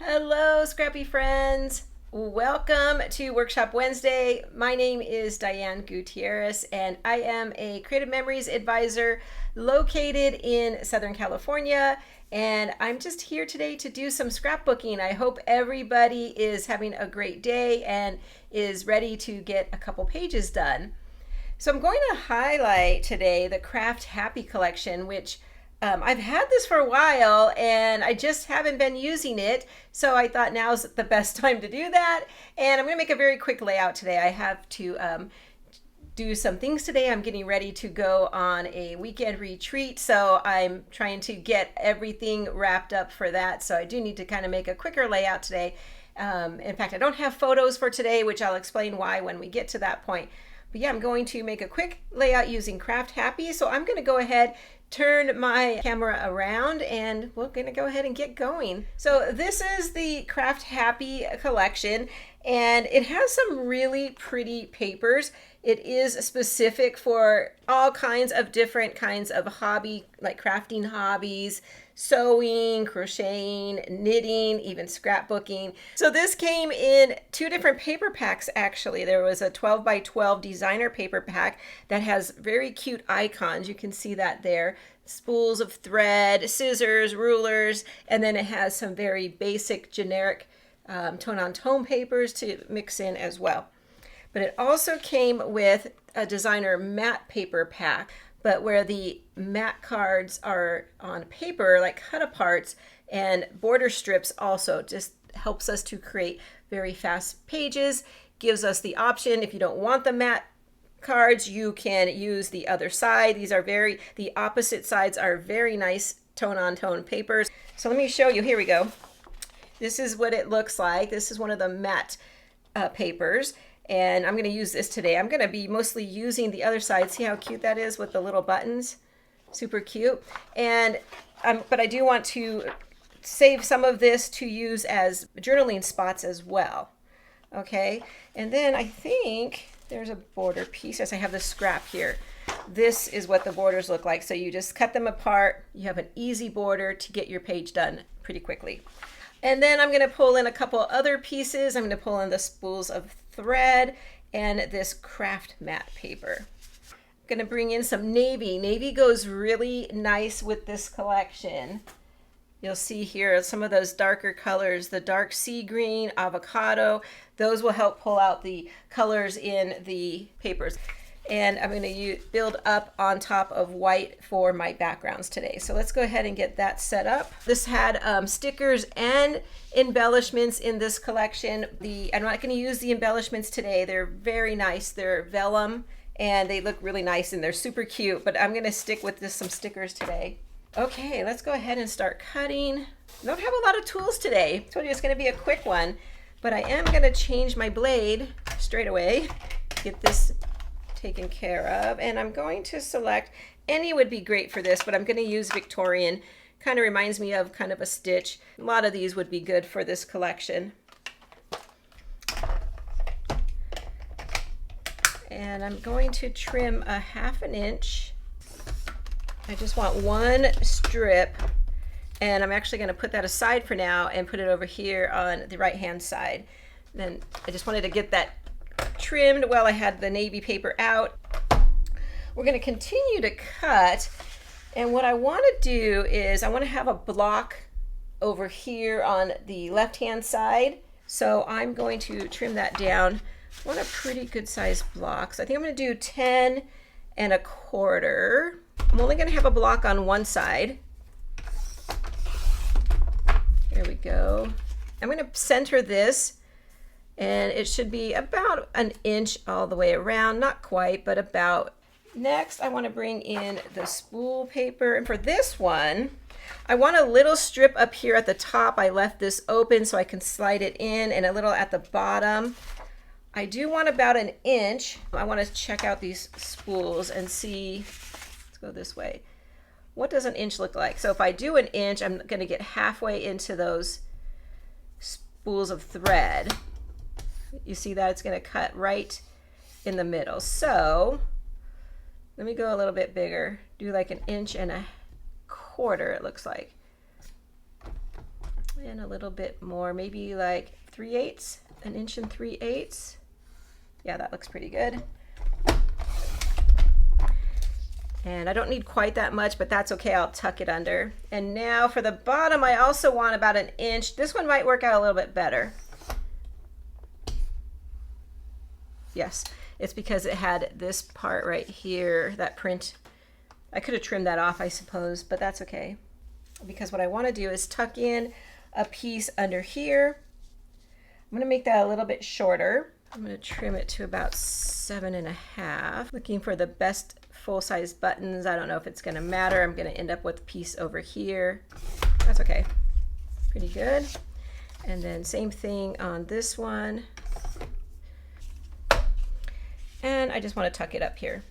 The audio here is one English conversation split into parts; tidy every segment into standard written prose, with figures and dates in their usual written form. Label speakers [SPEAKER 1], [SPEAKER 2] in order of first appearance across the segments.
[SPEAKER 1] Hello, scrappy friends. Welcome to Workshop Wednesday. My name is Diane Gutierrez, and I am a Creative Memories advisor located in Southern California. And I'm just here today to do some scrapbooking. I hope everybody is having a great day and is ready to get a couple pages done. So I'm going to highlight today the Craft Happy collection, which I've had this for a while and I just haven't been using it. So I thought now's the best time to do that. And I'm going to make a very quick layout today. I have to do some things today. I'm getting ready to go on a weekend retreat. So I'm trying to get everything wrapped up for that. So I do need to kind of make a quicker layout today. In fact, I don't have photos for today, which I'll explain why when we get to that point. But yeah, I'm going to make a quick layout using Craft Happy. So I'm going to go ahead, turn my camera around, and we're going to go ahead and get going. So this is the Craft Happy collection, and it has some really pretty papers. It is specific for all kinds of different kinds of hobby, like crafting hobbies, sewing, crocheting, knitting, even scrapbooking. So this came in two different paper packs actually. There was a 12 by 12 designer paper pack that has very cute icons. You can see that there. Spools of thread, scissors, rulers, and then it has some very basic generic tone-on-tone papers to mix in as well. But it also came with a designer matte paper pack, but where the matte cards are on paper, like cut aparts, and border strips also just helps us to create very fast pages, gives us the option, if you don't want the matte cards, you can use the other side. The opposite sides are very nice tone-on-tone papers. So let me show you, here we go. This is what it looks like. This is one of the matte papers. And I'm going to use this today. I'm going to be mostly using the other side. See how cute that is with the little buttons? Super cute. And but I do want to save some of this to use as journaling spots as well. Okay. And then I think there's a border piece. As I have the scrap here. This is what the borders look like. So you just cut them apart. You have an easy border to get your page done pretty quickly. And then I'm going to pull in a couple other pieces. I'm going to pull in the spools of thread and this craft matte paper. I'm going to bring in some navy. Navy goes really nice with this collection. You'll see here some of those darker colors, the dark sea green, avocado. Those will help pull out the colors in the papers. And I'm going to build up on top of white for my backgrounds today. So let's go ahead and get that set up. This had stickers and embellishments in this collection. I'm not going to use the embellishments today. They're very nice. They're vellum and they look really nice and they're super cute, but I'm going to stick with some stickers today. Okay, let's go ahead and start cutting. I don't have a lot of tools today. I told you it's going to be a quick one, but I am going to change my blade straight away. Get this taken care of, and I'm going to select, any would be great for this, but I'm going to use Victorian. Kind of reminds me of kind of a stitch. A lot of these would be good for this collection. And I'm going to trim a 1/2 inch. I just want one strip, and I'm actually going to put that aside for now and put it over here on the right hand side. Then I just wanted to get that trimmed while I had the navy paper out. We're going to continue to cut, and what I want to do is I want to have a block over here on the left hand side, so I'm going to trim that down. I want a pretty good size block, so I think I'm going to do 10 1/4. I'm only going to have a block on one side. There we go. I'm going to center this, and it should be about 1 inch all the way around, not quite, but about. Next, I want to bring in the spool paper, and for this one, I want a little strip up here at the top. I left this open so I can slide it in, and a little at the bottom. I do want about 1 inch. I want to check out these spools and see, let's go this way. What does 1 inch look like? So if I do 1 inch, I'm going to get halfway into those spools of thread. You see that it's going to cut right in the middle. So let me go a little bit bigger. Do like 1 1/4 inches, it looks like. and a little bit more, maybe like 3/8, an inch and 3/8. Yeah, that looks pretty good. And I don't need quite that much, but that's okay, I'll tuck it under. And now for the bottom, I also want about an inch. This one might work out a little bit better. Yes, it's because it had this part right here, that print. I could have trimmed that off, I suppose, but that's okay. Because what I want to do is tuck in a piece under here. I'm going to make that a little bit shorter. I'm going to trim it to about 7.5. Looking for the best full-size buttons. I don't know if it's going to matter. I'm going to end up with a piece over here. That's okay. Pretty good. And then same thing on this one. And I just want to tuck it up here.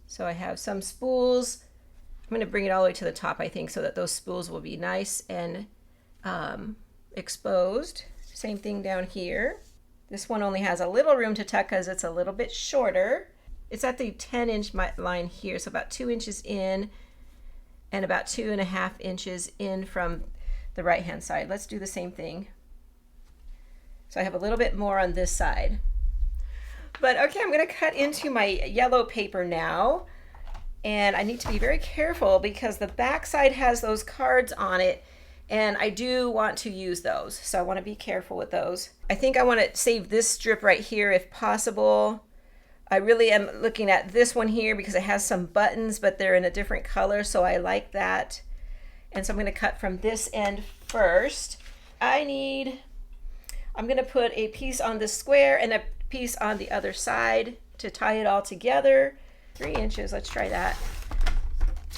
[SPEAKER 1] So I have some spools. I'm going to bring it all the way to the top, I think, so that those spools will be nice and exposed. Same thing down here. This one only has a little room to tuck because it's a little bit shorter. It's at the 10-inch line here, so about 2 inches in and about 2.5 inches in from the right-hand side. Let's do the same thing. So I have a little bit more on this side. But okay, I'm going to cut into my yellow paper now. And I need to be very careful because the back side has those cards on it, and I do want to use those. So I want to be careful with those. I think I want to save this strip right here if possible. I really am looking at this one here because it has some buttons, but they're in a different color, so I like that. And so I'm going to cut from this end first. I'm going to put a piece on the square and a piece on the other side to tie it all together. 3 inches, let's try that.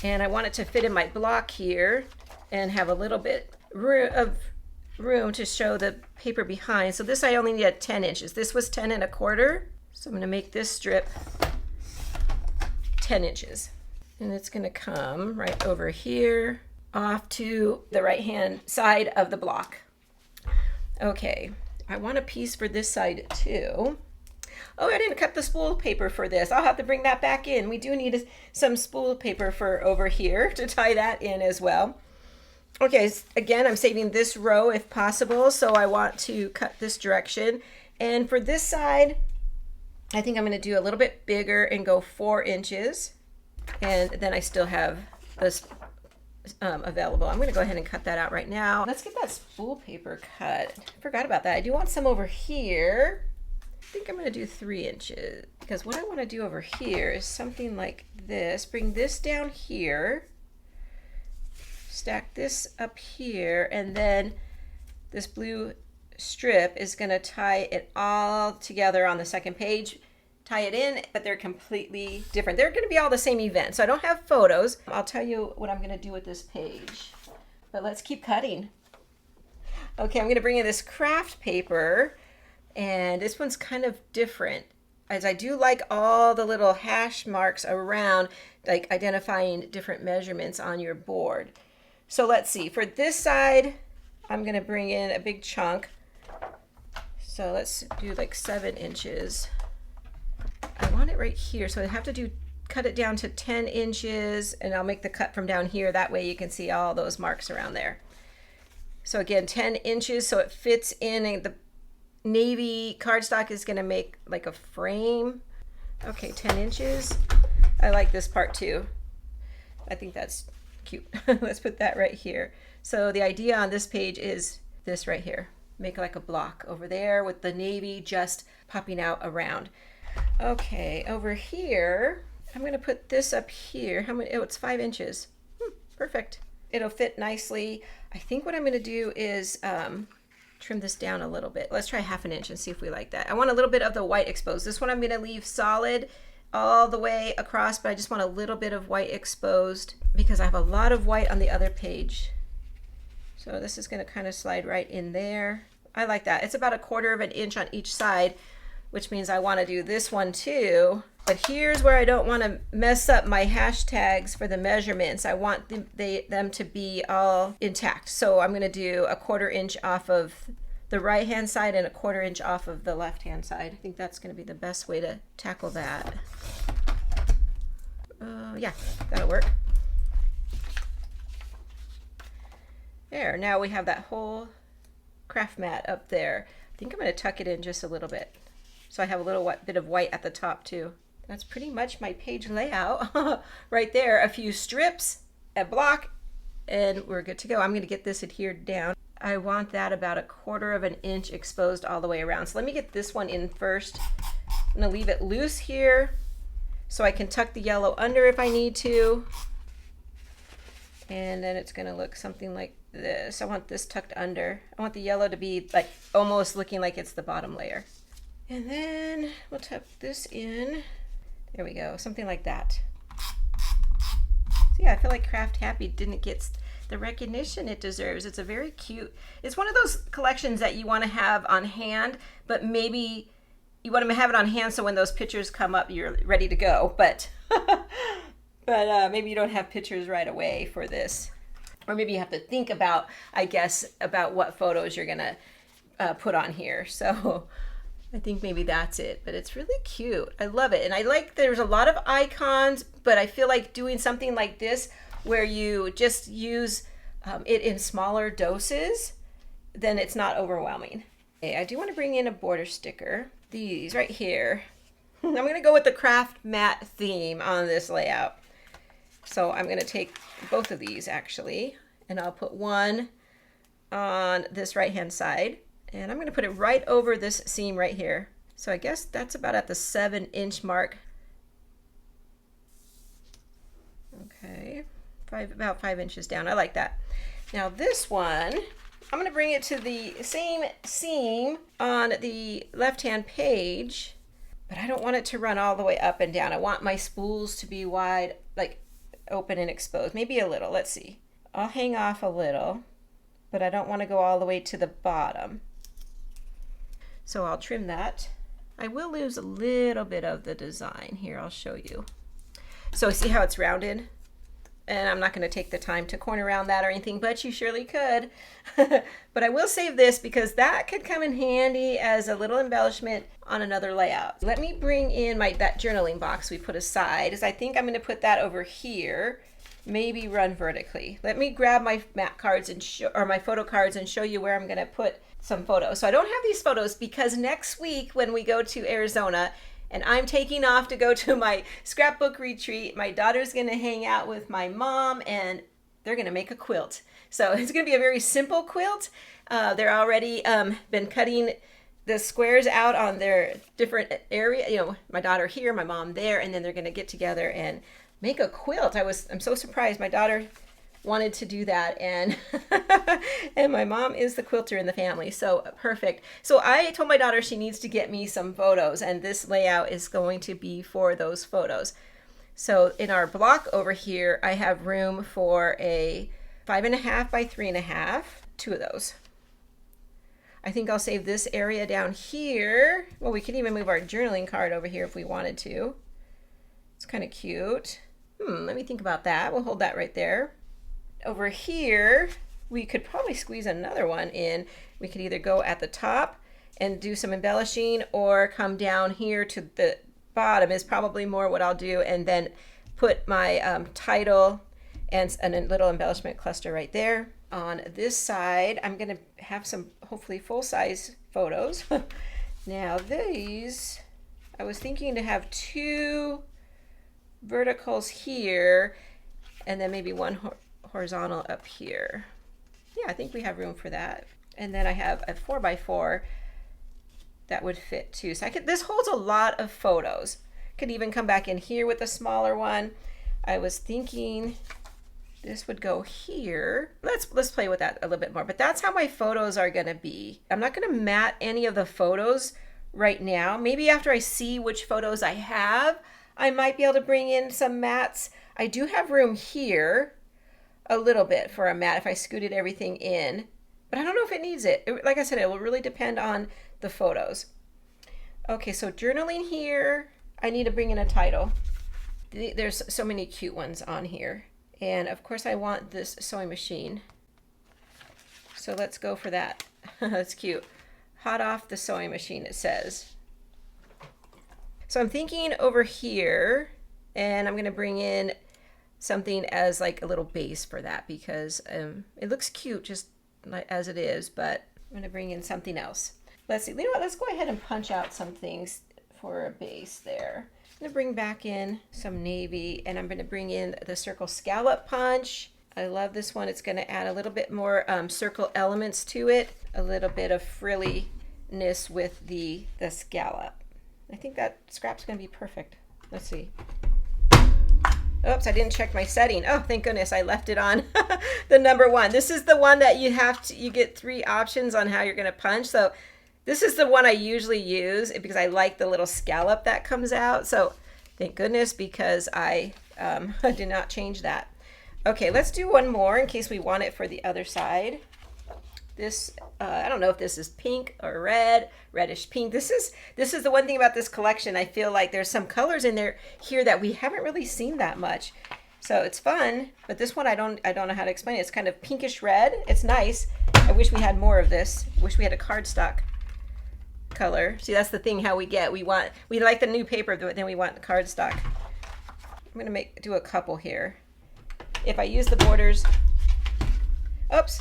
[SPEAKER 1] And I want it to fit in my block here and have a little bit of room to show the paper behind. So this I only need 10 inches. This was 10.25. So I'm going to make this strip 10 inches. And it's going to come right over here off to the right hand side of the block. Okay, I want a piece for this side too. Oh, I didn't cut the spool paper for this. I'll have to bring that back in. We do need some spool paper for over here to tie that in as well. Okay, again, I'm saving this row if possible, so I want to cut this direction. And for this side, I think I'm going to do a little bit bigger and go 4 inches. And then I still have this available. I'm going to go ahead and cut that out right now. Let's get that spool paper cut. I forgot about that. I do want some over here. I think I'm going to do 3 inches because what I want to do over here is something like this. Bring this down here, stack this up here, and then this blue strip is going to tie it all together on the second page. Tie it in, but they're completely different. They're going to be all the same event. So I don't have photos. I'll tell you what I'm going to do with this page. But let's keep cutting. Okay, I'm going to bring in this craft paper. And this one's kind of different, as I do like all the little hash marks around, like identifying different measurements on your board. So let's see, for this side, I'm going to bring in a big chunk. So let's do like 7 inches. I want it right here, so I have to cut it down to 10 inches, and I'll make the cut from down here. That way you can see all those marks around there. So again, 10 inches, so it fits in the navy cardstock is going to make like a frame. Okay, 10 inches. I like this part too. I think that's cute. Let's put that right here. So the idea on this page is this right here. Make like a block over there with the navy just popping out around. Okay, over here, I'm going to put this up here. How many? Oh, it's 5 inches. Perfect. It'll fit nicely. I think what I'm going to do is trim this down a little bit. Let's try 1/2 inch and see if we like that. I want a little bit of the white exposed. This one I'm going to leave solid all the way across, but I just want a little bit of white exposed because I have a lot of white on the other page. So this is going to kind of slide right in there. I like that. It's about 1/4 inch on each side, which means I want to do this one too. But here's where I don't want to mess up my hashtags for the measurements. I want them to be all intact. So I'm going to do 1/4 inch off of the right hand side and 1/4 inch off of the left hand side. I think that's going to be the best way to tackle that. Yeah, that'll work. There, now we have that whole craft mat up there. I think I'm going to tuck it in just a little bit, so I have a little bit of white at the top too. That's pretty much my page layout right there. A few strips, a block, and we're good to go. I'm going to get this adhered down. I want that about 1/4 of an inch exposed all the way around. So let me get this one in first. I'm going to leave it loose here so I can tuck the yellow under if I need to. And then it's going to look something like this. I want this tucked under. I want the yellow to be like almost looking like it's the bottom layer. And then we'll tuck this in. There we go, something like that. So yeah, I feel like Craft Happy didn't get the recognition it deserves. It's a very cute, it's one of those collections that you want to have on hand, but maybe you want to have it on hand so when those pictures come up, you're ready to go. But maybe you don't have pictures right away for this. Or maybe you have to think about, I guess, about what photos you're gonna put on here. So I think maybe that's it, but it's really cute. I love it. And I like, there's a lot of icons, but I feel like doing something like this where you just use it in smaller doses, then it's not overwhelming. Okay, I do want to bring in a border sticker. These right here. I'm going to go with the craft mat theme on this layout. So I'm going to take both of these actually, and I'll put one on this right hand side. And I'm going to put it right over this seam right here. So I guess that's about at the 7-inch mark. Okay, about 5 inches down. I like that. Now this one, I'm going to bring it to the same seam on the left-hand page, but I don't want it to run all the way up and down. I want my spools to be wide, like open and exposed. Maybe a little. Let's see. I'll hang off a little, but I don't want to go all the way to the bottom. So I'll trim that. I will lose a little bit of the design here. I'll show you. So see how it's rounded? And I'm not going to take the time to corner around that or anything, but you surely could. But I will save this because that could come in handy as a little embellishment on another layout. Let me bring in that journaling box we put aside, as I think I'm going to put that over here, maybe run vertically. Let me grab my mat cards and my photo cards and show you where I'm going to put some photos. So I don't have these photos because next week when we go to Arizona and I'm taking off to go to my scrapbook retreat, my daughter's going to hang out with my mom and they're going to make a quilt. So it's going to be a very simple quilt. They're already been cutting the squares out on their different area. You know, my daughter here, my mom there, and then they're going to get together and make a quilt. I'm so surprised. My daughter wanted to do that, and and my mom is the quilter in the family, so perfect. So I told my daughter she needs to get me some photos, and this layout is going to be for those photos. So in our block over here, I have room for a 5.5 by 3.5, 2 of those. I think I'll save this area down here. Well, we could even move our journaling card over here if we wanted to. It's kind of cute. Let me think about that. We'll hold that right there. Over here, we could probably squeeze another one in. We could either go at the top and do some embellishing, or come down here to the bottom is probably more what I'll do, and then put my title and a little embellishment cluster right there. On this side, I'm going to have some hopefully full-size photos. Now these, I was thinking to have 2 verticals here and then maybe one horizontal up here. Yeah, I think we have room for that. And then I have a 4x4 that would fit too. So this holds a lot of photos. Could even come back in here with a smaller one. I was thinking this would go here. Let's play with that a little bit more, but that's how my photos are gonna be. I'm not gonna mat any of the photos right now. Maybe after I see which photos I have, I might be able to bring in some mats. I do have room here a little bit for a mat if I scooted everything in, but I don't know if it needs it. Like I said, it will really depend on the photos. Okay, so journaling here, I need to bring in a title. There's so many cute ones on here. And of course I want this sewing machine. So let's go for that. That's cute. Hot off the sewing machine, it says. So I'm thinking over here, and I'm gonna bring in something as like a little base for that, because it looks cute just as it is, but I'm gonna bring in something else. Let's see, you know what, let's go ahead and punch out some things for a base there. I'm gonna bring back in some navy, and I'm gonna bring in the circle scallop punch. I love this one. It's gonna add a little bit more circle elements to it, a little bit of frilliness with the scallop. I think that scrap's gonna be perfect. Let's see. Oops, I didn't check my setting. Oh, thank goodness, I left it on the number 1. This is the one that you get 3 options on how you're gonna punch. So this is the one I usually use because I like the little scallop that comes out. So thank goodness, because I did not change that. Okay, let's do one more in case we want it for the other side. This, I don't know if this is pink or red, reddish pink. This is the one thing about this collection. I feel like there's some colors in there here that we haven't really seen that much. So it's fun, but this one I don't know how to explain it. It's kind of pinkish red. It's nice. I wish we had more of this. Wish we had a cardstock color. See, that's the thing, how we like the new paper, but then we want the cardstock. I'm gonna do a couple here. If I use the borders, oops.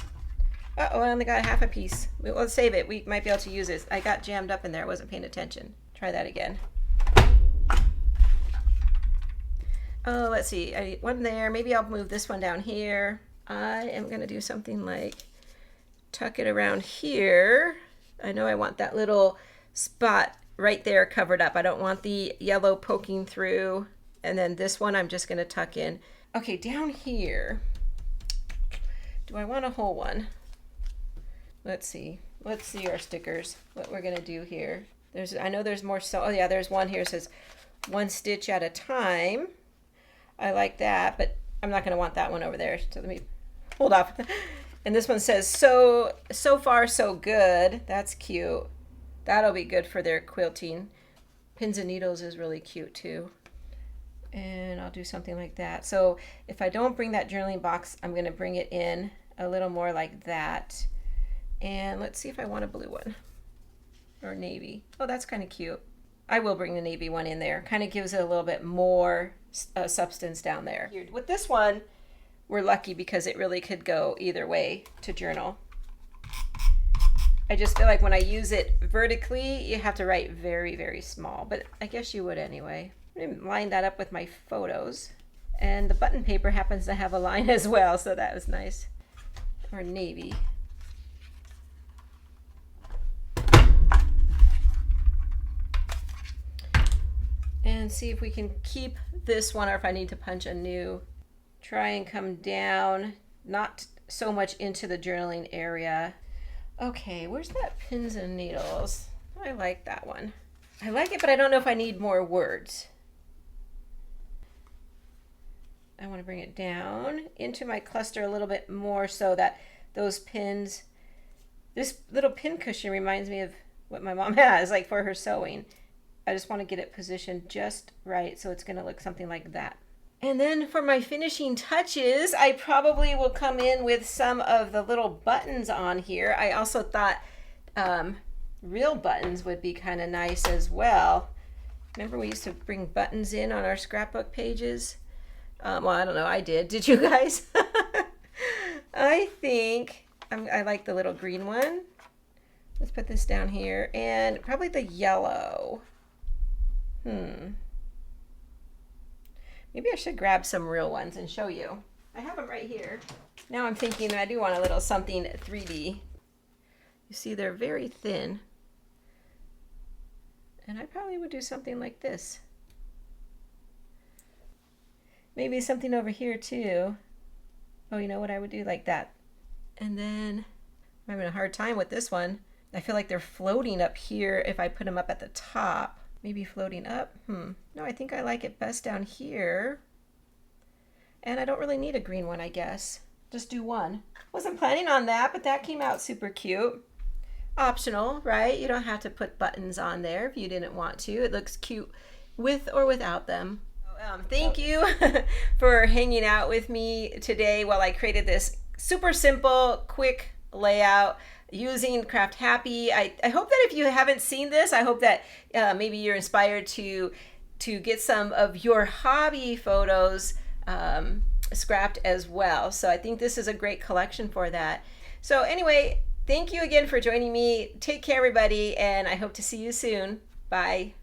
[SPEAKER 1] Uh-oh, I only got half a piece. Let's save it. We might be able to use this. I got jammed up in there. I wasn't paying attention. Try that again. Oh, let's see. One there. Maybe I'll move this one down here. I am going to do something like tuck it around here. I know I want that little spot right there covered up. I don't want the yellow poking through. And then this one I'm just going to tuck in. Okay, down here. Do I want a whole one? Let's see our stickers, what we're gonna do here. I know there's more, oh yeah, there's one here that says 1 stitch at a time. I like that, but I'm not gonna want that one over there. So let me hold off. And this one says, so far so good. That's cute. That'll be good for their quilting. Pins and needles is really cute too. And I'll do something like that. So if I don't bring that journaling box, I'm gonna bring it in a little more like that. And let's see if I want a blue one or navy. Oh, that's kind of cute. I will bring the navy one in there. Kind of gives it a little bit more substance down there. With this one, we're lucky because it really could go either way to journal. I just feel like when I use it vertically, you have to write very, very small, but I guess you would anyway. I'm gonna line that up with my photos. And the button paper happens to have a line as well, so that was nice. Or navy. And see if we can keep this one, or if I need to punch a new. Try and come down, not so much into the journaling area. Okay, where's that pins and needles? I like that one. I like it, but I don't know if I need more words. I want to bring it down into my cluster a little bit more so that those pins, this little pin cushion reminds me of what my mom has, like for her sewing. I just want to get it positioned just right, so it's going to look something like that. And then for my finishing touches, I probably will come in with some of the little buttons on here. I also thought real buttons would be kind of nice as well. Remember we used to bring buttons in on our scrapbook pages? Well, I don't know, I did. Did you guys? I think I like the little green one. Let's put this down here, and probably the yellow. Maybe I should grab some real ones and show you. I have them right here. Now I'm thinking I do want a little something 3D. You see, they're very thin. And I probably would do something like this. Maybe something over here too. Oh, you know what I would do? Like that. And then I'm having a hard time with this one. I feel like they're floating up here if I put them up at the top. Maybe floating up. No, I think I like it best down here. And I don't really need a green one, I guess. Just do one. Wasn't planning on that, but that came out super cute. Optional, right? You don't have to put buttons on there if you didn't want to. It looks cute with or without them. Thank you for hanging out with me today while I created this super simple, quick layout using Craft Happy. I hope that if you haven't seen this, I hope that maybe you're inspired to get some of your hobby photos scrapped as well. So I think this is a great collection for that. So anyway, thank you again for joining me. Take care, everybody, and I hope to see you soon. Bye.